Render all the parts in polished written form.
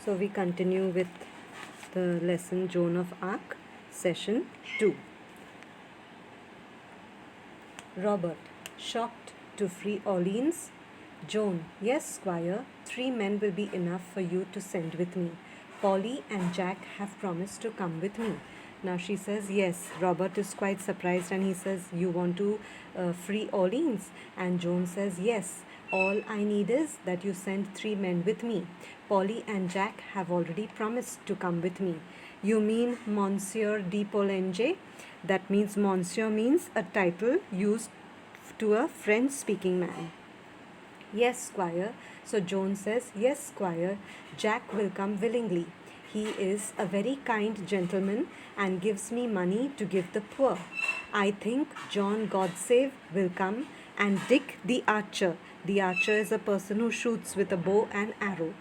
So we continue with the lesson Joan of Arc, session 2. Robert, shocked to free Orleans. Joan, yes, squire, 3 men will be enough for you to send with me. Polly and Jack have promised to come with me. Now she says, yes. Robert is quite surprised and he says, you want to free Orleans? And Joan says, yes. All I need is that you send 3 men with me. Polly and Jack have already promised to come with me. You mean Monsieur de Polenge? That means Monsieur means a title used to a French speaking man. Yes, squire. So Joan says, yes, squire, Jack will come willingly. He is a very kind gentleman and gives me money to give the poor. I think John Godsave will come and Dick the archer. The archer is a person who shoots with a bow and arrow.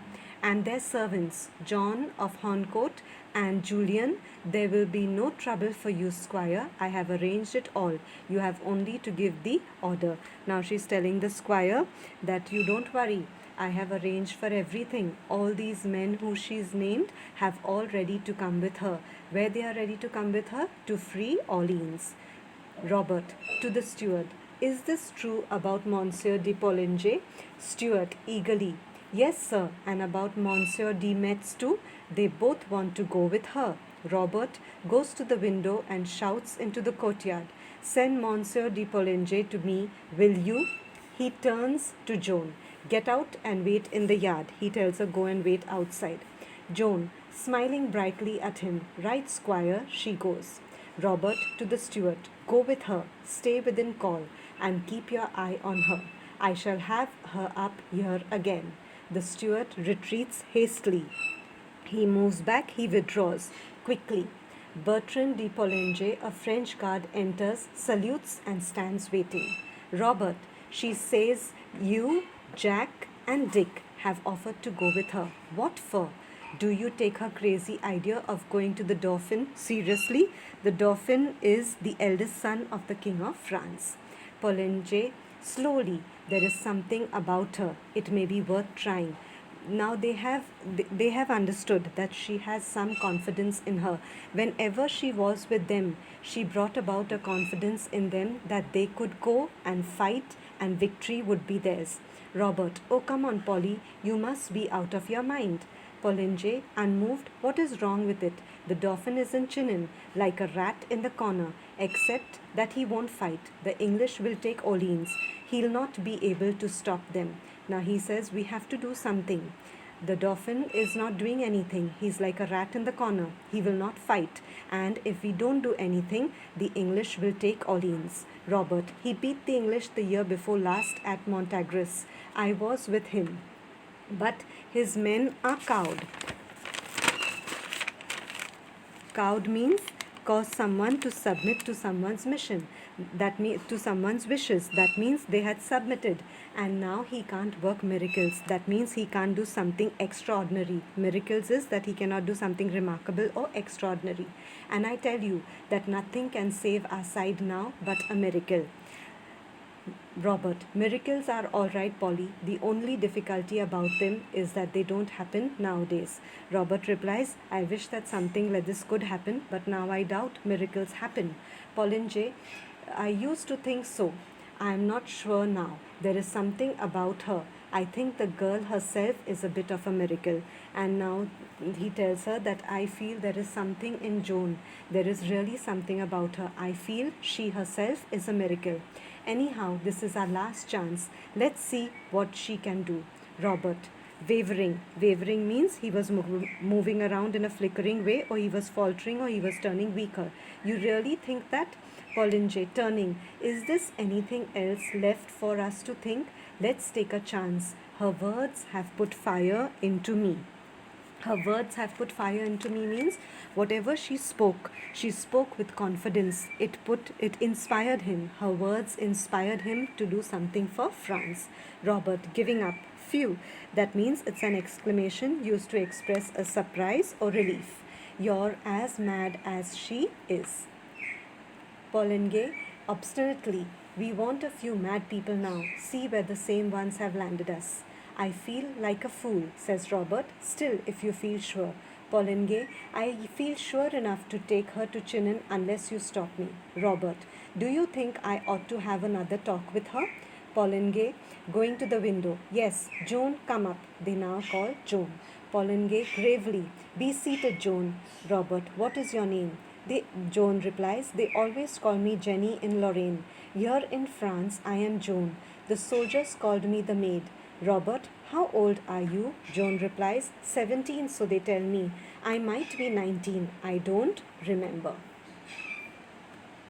And their servants, John of Horncourt and Julian. There will be no trouble for you, squire. I have arranged it all. You have only to give the order. Now she's telling the squire that you don't worry. I have arranged for everything. All these men who she's named have all ready to come with her. Where they are ready to come with her? To free Orleans. Robert, to the steward, is this true about Monsieur de Polenge? Steward, eagerly, yes, sir, and about Monsieur de Metz too? They both want to go with her. Robert goes to the window and shouts into the courtyard, send Monsieur de Polenge to me, will you? He turns to Joan. Get out and wait in the yard. He tells her, go and wait outside. Joan, smiling brightly at him, right, squire, she goes. Robert to the steward, go with her, stay within call, and keep your eye on her. I shall have her up here again. The steward retreats hastily. He moves back, he withdraws quickly. Bertrand de Polenge, a French guard, enters, salutes, and stands waiting. Robert, she says, you, Jack, and Dick have offered to go with her. What for? Do you take her crazy idea of going to the Dauphin seriously? The Dauphin is the eldest son of the King of France. Polenge, slowly, there is something about her. It may be worth trying. Now they have understood that she has some confidence in her. Whenever she was with them, she brought about a confidence in them that they could go and fight and victory would be theirs. Robert, oh come on, Polly, you must be out of your mind. Polenge, unmoved, what is wrong with it? The Dauphin is in Chinon, like a rat in the corner, except that he won't fight. The English will take Orleans. He'll not be able to stop them. Now he says we have to do something. The Dauphin is not doing anything. He's like a rat in the corner. He will not fight. And if we don't do anything, the English will take Orleans. Robert, he beat the English the year before last at Montagris. I was with him. But his men are cowed. Cowed means cause someone to submit to someone's mission. That means to someone's wishes. That means they had submitted. And now he can't work miracles. That means he can't do something extraordinary. Miracles is that he cannot do something remarkable or extraordinary. And I tell you that nothing can save our side now but a miracle. Robert, miracles are all right, Polly. The only difficulty about them is that they don't happen nowadays. Robert replies, I wish that something like this could happen, but now I doubt miracles happen. Polenge, I used to think so. I am not sure now. There is something about her. I think the girl herself is a bit of a miracle. And now he tells her that I feel there is something in Joan. There is really something about her. I feel she herself is a miracle. Anyhow, this is our last chance. Let's see what she can do. Robert, wavering. Wavering means he was moving around in a flickering way, or he was faltering, or he was turning weaker. You really think that? Polenge, turning. Is this anything else left for us to think? Let's take a chance. Her words have put fire into me. Her words have put fire into me means whatever she spoke with confidence. It inspired him. Her words inspired him to do something for France. Robert, giving up. Phew. That means it's an exclamation used to express a surprise or relief. You're as mad as she is. Polenge, obstinately, we want a few mad people now. See where the same ones have landed us. I feel like a fool, says Robert. Still, if you feel sure. Pollingue, I feel sure enough to take her to Chinnen unless you stop me. Robert, do you think I ought to have another talk with her? Pollingue, going to the window. Yes, Joan, come up. They now call Joan. Pollingue, gravely. Be seated, Joan. Robert, what is your name? Joan replies, they always call me Jenny in Lorraine. Here in France, I am Joan. The soldiers called me the maid. Robert, how old are you? Joan replies, 17, so they tell me. I might be 19. I don't remember.